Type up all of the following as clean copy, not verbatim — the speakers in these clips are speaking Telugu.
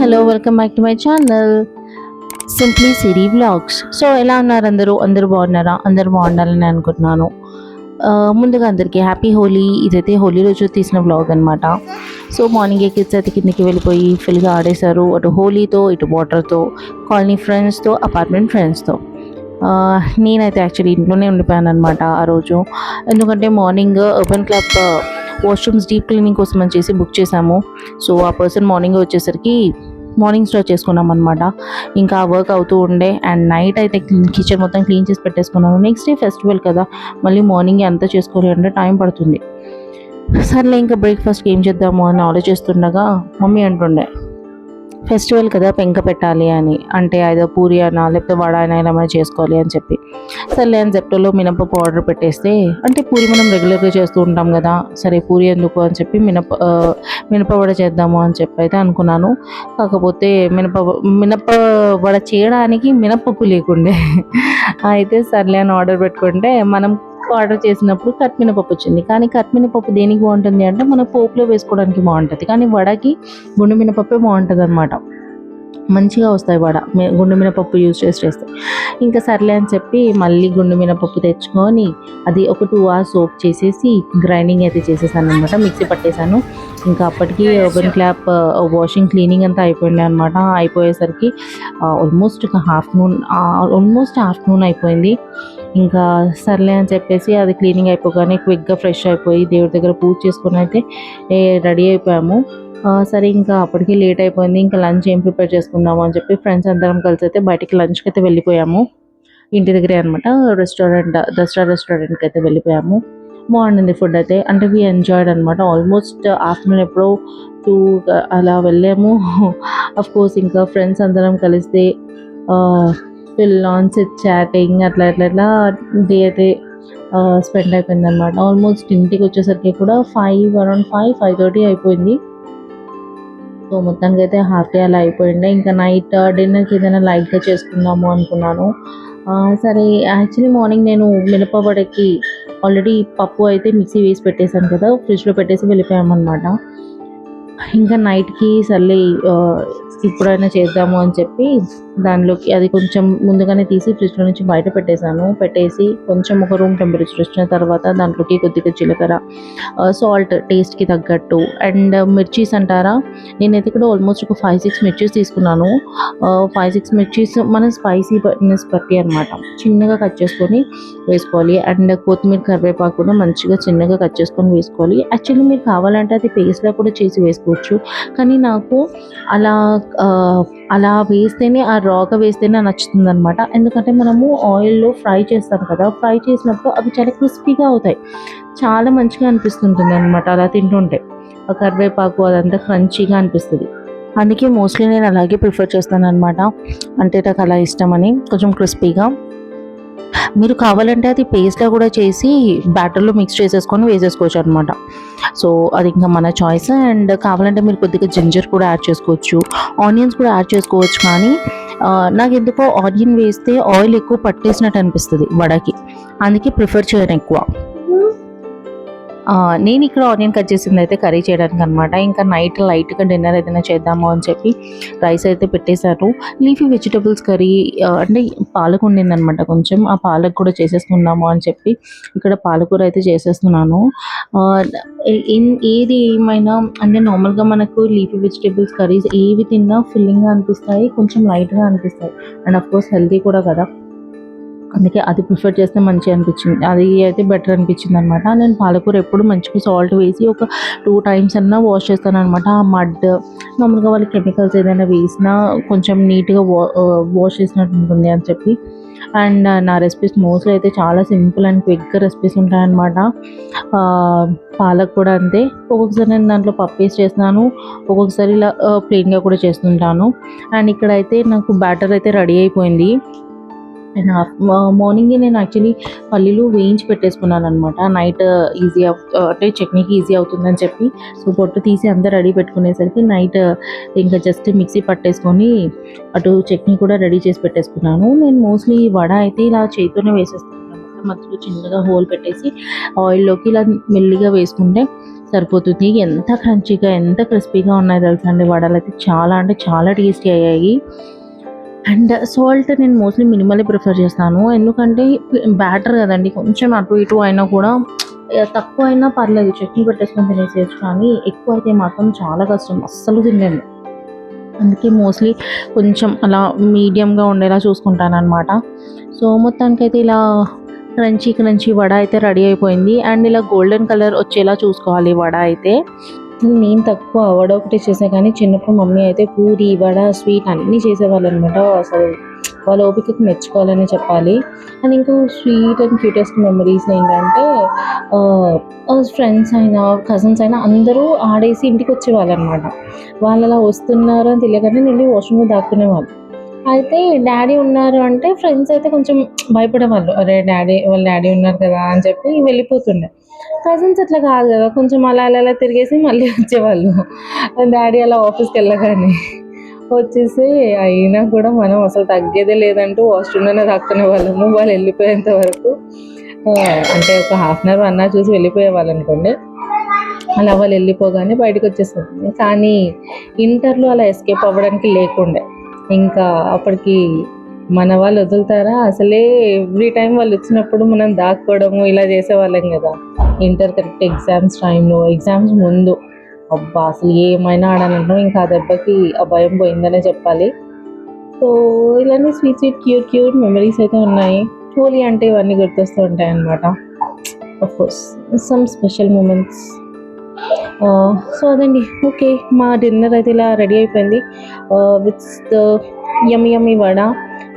Hello welcome back to my channel simply Siri vlogs. So ఎలా ఉన్నారు అందరూ బాగున్నారా? అందరూ బాగుండాలని అనుకుంటున్నాను. ముందుగా అందరికీ హ్యాపీ హోలీ. ఇదైతే హోలీ రోజు తీసిన వ్లాగ్ అనమాట. సో మార్నింగే కిడ్స్ అయితే కిందకి వెళ్ళిపోయి ఫుల్గా ఆడేశారు, అటు హోలీతో ఇటు వాటర్తో, కాలనీ ఫ్రెండ్స్తో, అపార్ట్మెంట్ ఫ్రెండ్స్తో. నేనైతే యాక్చువల్లీ ఇంట్లోనే ఉండిపోయాను అనమాట ఆ రోజు. ఎందుకంటే morning open club washrooms deep cleaning కోసం అని చేసి బుక్ చేశాము. సో ఆ పర్సన్ మార్నింగ్ వచ్చేసరికి మార్నింగ్ స్టార్ట్ చేసుకున్నాం అనమాట. ఇంకా వర్క్ అవుతూ ఉండే అండ్ నైట్ అయితే కిచెన్ మొత్తం క్లీన్ చేసి పెట్టేసుకున్నాను. నెక్స్ట్ డే ఫెస్టివల్ కదా, మళ్ళీ మార్నింగ్ అంతా చేసుకోవాలి అంటే టైం పడుతుంది. సర్లే ఇంకా బ్రేక్ఫాస్ట్కి ఏం చేద్దాము అని ఆలోచిస్తుండగా మమ్మీ అంటుండే ఫెస్టివల్ కదా పెంక పెట్టాలి అని, అంటే ఏదో పూరి అయినా లేకపోతే వడ అయినా ఏమైనా చేసుకోవాలి అని చెప్పి. సర్లే అని జెప్టోలో మినపప్పు ఆర్డర్ పెట్టేస్తే, అంటే పూరి మనం రెగ్యులర్గా చేస్తూ ఉంటాం కదా, సరే పూరి ఎందుకు అని చెప్పి మినప వడ చేద్దాము అని చెప్పి అయితే అనుకున్నాను. కాకపోతే మినప వడ చేయడానికి మినపప్పు లేకుండే. అయితే సర్లే అని ఆర్డర్ పెట్టుకుంటే మనం ఆర్డర్ చేసినప్పుడు కట్ మినపప్పు వచ్చింది. కానీ కట్ మినపప్పు దేనికి బాగుంటుంది అంటే మన పోపులో వేసుకోవడానికి బాగుంటుంది, కానీ వడకి గుండు మినపప్పే బాగుంటుంది అనమాట. మంచిగా వస్తాయి వడ గుండు మినపప్పు యూజ్ చేస్తే. ఇంకా సర్లే అని చెప్పి మళ్ళీ గుండు మినపప్పు తెచ్చుకొని అది ఒక 2 hours సోప్ చేసేసి గ్రైండింగ్ అయితే చేసేసాను అనమాట, మిక్సీ పట్టేశాను. ఇంకా అప్పటికి ఓపెన్ క్లాప్ వాషింగ్ క్లీనింగ్ అంతా అయిపోయింది అనమాట. అయిపోయేసరికి ఆల్మోస్ట్ ఆఫ్టర్నూన్ అయిపోయింది. ఇంకా సర్లే అని చెప్పేసి అది క్లీనింగ్ అయిపోగానే క్విక్గా ఫ్రెష్ అయిపోయి దేవుడి దగ్గర పూజ చేసుకుని అయితే రెడీ అయిపోయాము. సరే ఇంకా అప్పటికి లేట్ అయిపోయింది. ఇంకా లంచ్ ఏం ప్రిపేర్ చేసుకుందాము అని చెప్పి ఫ్రెండ్స్ అందరం కలిసి అయితే బయటికి లంచ్కి అయితే వెళ్ళిపోయాము. ఇంటి దగ్గరే అనమాట, దసరా రెస్టారెంట్కి అయితే వెళ్ళిపోయాము. బాగుండింది ఫుడ్ అయితే, అంటే వీ ఎంజాయ్డ్ అనమాట. ఆల్మోస్ట్ ఆఫ్టర్నూన్ ఎప్పుడో 2 అలా వెళ్ళాము. అఫ్ కోర్స్ ఇంకా ఫ్రెండ్స్ అందరం కలిస్తే ఫుల్ ఆన్ చాటింగ్ అట్లా డే అయితే స్పెండ్ అయిపోయింది అనమాట. ఆల్మోస్ట్ ఇంటికి వచ్చేసరికి కూడా అరౌండ్ 5:30 అయిపోయింది. సో మొత్తానికి అయితే హాఫ్ డే అలా అయిపోయింది. ఇంకా నైట్ డిన్నర్కి ఏదైనా లైట్గా చేసుకుందాము అనుకున్నాను. సరే యాక్చువల్లీ మార్నింగ్ నేను మినపవడకి ఆల్రెడీ పప్పు అయితే మిక్సీ వేసి పెట్టేశాను కదా, ఫ్రిడ్జ్లో పెట్టేసి వెళ్ళిపోయామన్నమాట. ఇంకా నైట్కి సర్లే ఇప్పుడైనా చేద్దాము అని చెప్పి దానిలోకి అది కొంచెం ముందుగానే తీసి ఫ్రిడ్జ్లో నుంచి బయట పెట్టేసి కొంచెం ఒక రూమ్ టెంపరేచర్ వచ్చిన తర్వాత దాంట్లోకి కొద్దిగా జీలకర్ర, సాల్ట్ టేస్ట్కి తగ్గట్టు, అండ్ మిర్చీస్ అంటారా, నేనైతే ఇక్కడ ఆల్మోస్ట్ ఒక 5-6 మిర్చీస్ తీసుకున్నాను. 5-6 మిర్చీస్ మన స్పైసీనెస్ బట్టి అనమాట చిన్నగా కట్ చేసుకొని వేసుకోవాలి. అండ్ కొత్తిమీర కరివేపాకు కూడా మంచిగా చిన్నగా కట్ చేసుకొని వేసుకోవాలి. యాక్చువల్లీ మీరు కావాలంటే అది పేస్ట్లా కూడా చేసి వేసుకోవచ్చు, కానీ నాకు అలా వేస్తేనే, ఆ రాగా వేస్తేనే నచ్చుతుంది అనమాట. ఎందుకంటే మనము ఆయిల్లో ఫ్రై చేస్తాం కదా, ఫ్రై చేసినప్పుడు అవి చాలా క్రిస్పీగా అవుతాయి, చాలా మంచిగా అనిపిస్తుంటుంది అనమాట అలా తింటుంటే. ఆ కరివేపాకు అదంతా క్రంచీగా అనిపిస్తుంది. అందుకే మోస్ట్లీ నేను అలాగే ప్రిఫర్ చేస్తాను అనమాట. అంటే నాకు అలా ఇష్టమని, కొంచెం క్రిస్పీగా. మీరు కావాలంటే అది పేస్ట్గా కూడా చేసి బ్యాటర్లో మిక్స్ చేసేసుకొని వేసేసుకోవచ్చు అనమాట. సో అది ఇంకా మన చాయిస్. అండ్ కావాలంటే మీరు కొద్దిగా జింజర్ కూడా యాడ్ చేసుకోవచ్చు, ఆనియన్స్ కూడా యాడ్ చేసుకోవచ్చు. కానీ నాకు ఎందుకో ఆనియన్ వేస్తే ఆయిల్ ఎక్కువ పట్టేసినట్టు అనిపిస్తుంది వడకి, అందుకే ప్రిఫర్ చేయను ఎక్కువ. నేను ఇక్కడ ఆనియన్ కట్ చేసింది అయితే కర్రీ చేయడానికి అనమాట. ఇంకా నైట్ లైట్గా డిన్నర్ ఏదైనా చేద్దాము అని చెప్పి రైస్ అయితే పెట్టేశాను. లీఫీ వెజిటబుల్స్ కర్రీ, అంటే పాలకు ఉండిందనమాట కొంచెం, ఆ పాలకు కూడా చేసేసుకుందాము అని చెప్పి ఇక్కడ పాలకూర అయితే చేసేస్తున్నాను. ఏది ఏమైనా అంటే నార్మల్గా మనకు లీఫీ వెజిటబుల్స్ కర్రీస్ ఏవి తిన్నా ఫిల్లింగ్గా అనిపిస్తాయి, కొంచెం లైట్గా అనిపిస్తాయి, అండ్ అఫ్ కోర్స్ హెల్తీ కూడా కదా, అందుకే అది ప్రిఫర్ చేస్తే మంచిగా అనిపించింది, అది అయితే బెటర్ అనిపించింది అనమాట. నేను పాలకూర ఎప్పుడు మంచిగా సాల్ట్ వేసి ఒక 2 times అన్నా వాష్ చేస్తాను అనమాట. ఆ మడ్ మామూలుగా వాళ్ళు కెమికల్స్ ఏదైనా వేసినా కొంచెం నీట్గా వాష్ చేసినట్టు ఉంటుంది అని చెప్పి. అండ్ నా రెసిపీస్ మోస్ట్లీ అయితే చాలా సింపుల్ అండ్ క్విక్గా రెసిపీస్ ఉంటాయన్నమాట. పాలకు కూడా అంతే, ఒక్కొక్కసారి నేను దాంట్లో పప్పు వేసి చేస్తున్నాను, ఒక్కొక్కసారి ఇలా ప్లెయిన్గా కూడా చేస్తుంటాను. అండ్ ఇక్కడైతే నాకు బ్యాటర్ అయితే రెడీ అయిపోయింది. అండ్ మార్నింగే నేను యాక్చువల్లీ పల్లీలు వేయించి పెట్టేసుకున్నాను అనమాట. నైట్ ఈజీ అంటే చట్నీకి ఈజీ అవుతుందని చెప్పి. సో పొట్టు తీసి అంతా రెడీ పెట్టుకునేసరికి నైట్ ఇంకా జస్ట్ మిక్సీ పట్టేసుకొని అటు చట్నీ కూడా రెడీ చేసి పెట్టేసుకున్నాను. నేను మోస్ట్లీ వడ అయితే ఇలా చేతితోనే వేసేస్తాను అనమాట. మధ్యలో చిన్నగా హోల్ పెట్టేసి ఆయిల్లోకి ఇలా మెల్లిగా వేసుకుంటే సరిపోతుంది. ఎంత క్రంచీగా ఎంత క్రిస్పీగా ఉన్నాయి తెలుసా అండి వడలు అయితే, చాలా అంటే చాలా టేస్టీ అయ్యాయి. అండ్ సాల్ట్ నేను మోస్ట్లీ మినిమలే ప్రిఫర్ చేస్తాను, ఎందుకంటే బ్యాటర్ కదండి, కొంచెం అటు ఇటు అయినా కూడా తక్కువ అయినా పర్లేదు, చట్నీ పెట్టేసుకొని తినేసేయచ్చు, కానీ ఎక్కువ అయితే మాత్రం చాలా కష్టం, అస్సలు తినలేము. అందుకే మోస్ట్లీ కొంచెం అలా మీడియంగా ఉండేలా చూసుకుంటాను అనమాట. సో మొత్తానికైతే ఇలా క్రంచీ క్రంచీ వడ అయితే రెడీ అయిపోయింది. అండ్ ఇలా గోల్డెన్ కలర్ వచ్చేలా చూసుకోవాలి వడ అయితే. నేను తక్కువ వడ ఒకటి చేసా, కానీ చిన్నప్పుడు మమ్మీ అయితే పూరి వడ స్వీట్ అన్నీ చేసేవాళ్ళు అనమాట. అసలు వాళ్ళ ఓపికకి మెచ్చుకోవాలని చెప్పాలి. అండ్ ఇంకా స్వీట్ అండ్ క్యూటెస్ట్ మెమరీస్ ఏంటంటే ఫ్రెండ్స్ అయినా కజిన్స్ అయినా అందరూ ఆడేసి ఇంటికి వచ్చేవాళ్ళు అనమాట. వాళ్ళు అలా వస్తున్నారు అని తెలియగానే నేను వాష్రూమ్లో దాక్కునేవాళ్ళు. అయితే డాడీ ఉన్నారు అంటే ఫ్రెండ్స్ అయితే కొంచెం భయపడేవాళ్ళు, అరే వాళ్ళ డాడీ ఉన్నారు కదా అని చెప్పి వెళ్ళిపోతుండే. కజిన్స్ అట్లా కాదు కదా, కొంచెం అలా అలా అలా తిరిగేసి మళ్ళీ వచ్చేవాళ్ళు. డాడీ అలా ఆఫీస్కి వెళ్ళగానే వచ్చేసి అయినా కూడా మనం అసలు తగ్గేదే లేదంటూ వాష్రూమ్లోనే దాక్కునే వాళ్ళము. వాళ్ళు వెళ్ళిపోయేంత వరకు అంటే ఒక హాఫ్ అన్ అవర్ 1 అవర్ చూసి వెళ్ళిపోయేవాళ్ళు అనుకోండి. అలా వాళ్ళు వెళ్ళిపోగానే బయటకు వచ్చేస్తుంది. కానీ ఇంటర్లో అలా ఎస్కేప్ అవ్వడానికి లేకుండే. ఇంకా అప్పటికి మన వాళ్ళు వదులుతారా, అసలే ఎవ్రీ టైం వాళ్ళు వచ్చినప్పుడు మనం దాక్కోవడము ఇలా చేసేవాళ్ళం కదా. ఇంటర్ కరెక్ట్ ఎగ్జామ్స్ టైంలో, ఎగ్జామ్స్ ముందు అబ్బా అసలు ఏమైనా ఆడాలంటాం, ఇంకా ఆ దెబ్బకి ఆ భయం పోయిందనే చెప్పాలి. సో ఇలానే sweet sweet cute cute memories అయితే ఉన్నాయి. హోలీ అంటే ఇవన్నీ గుర్తొస్తూ ఉంటాయి అన్నమాట. Course some special moments. So అదండి, ఓకే, మా డిన్నర్ అయితే ఇలా రెడీ అయిపోయింది with the yummy vada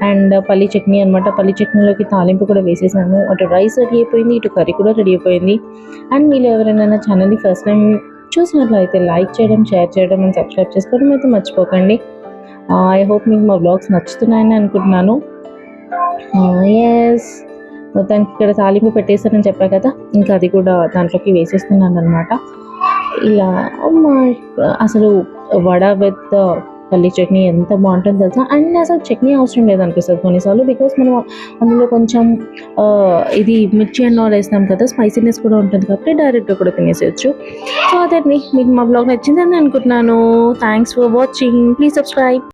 and palli chutney అనమాట. పల్లి చట్నీలోకి తాలింపు కూడా వేసేసాను. అటు రైస్ రెడీ అయిపోయింది, ఇటు కర్రీ కూడా రెడీ అయిపోయింది. అండ్ మీరు ఎవరైనా నా ఛానల్ని ఫస్ట్ టైం చూసినట్లయితే లైక్ చేయడం, షేర్ చేయడం అండ్ సబ్స్క్రైబ్ చేసుకోవడం అయితే మర్చిపోకండి. ఐ హోప్ మీకు మా బ్లాగ్స్ నచ్చుతున్నాయని అనుకుంటున్నాను. ఎస్, మొత్తానికి ఇక్కడ తాలింపు పెట్టేస్తానని చెప్పా కదా, ఇంకా అది కూడా దాంట్లోకి వేసేస్తున్నాను అనమాట. ఇలా అసలు వడ విత్ పల్లి చట్నీ ఎంత బాగుంటుందో తెలుసా. అండ్ అసలు చట్నీ అవసరం లేదనిపిస్తుంది కొన్నిసార్లు, బికాస్ మనం అందులో కొంచెం ఇది మిర్చి అన్న వేస్తాం కదా, స్పైసీనెస్ కూడా ఉంటుంది కాబట్టి డైరెక్ట్గా కూడా తినేసేయచ్చు. సో అదండి, మీకు మా బ్లాగ్ నచ్చిందని అనుకుంటున్నాను. Thanks for watching, please subscribe.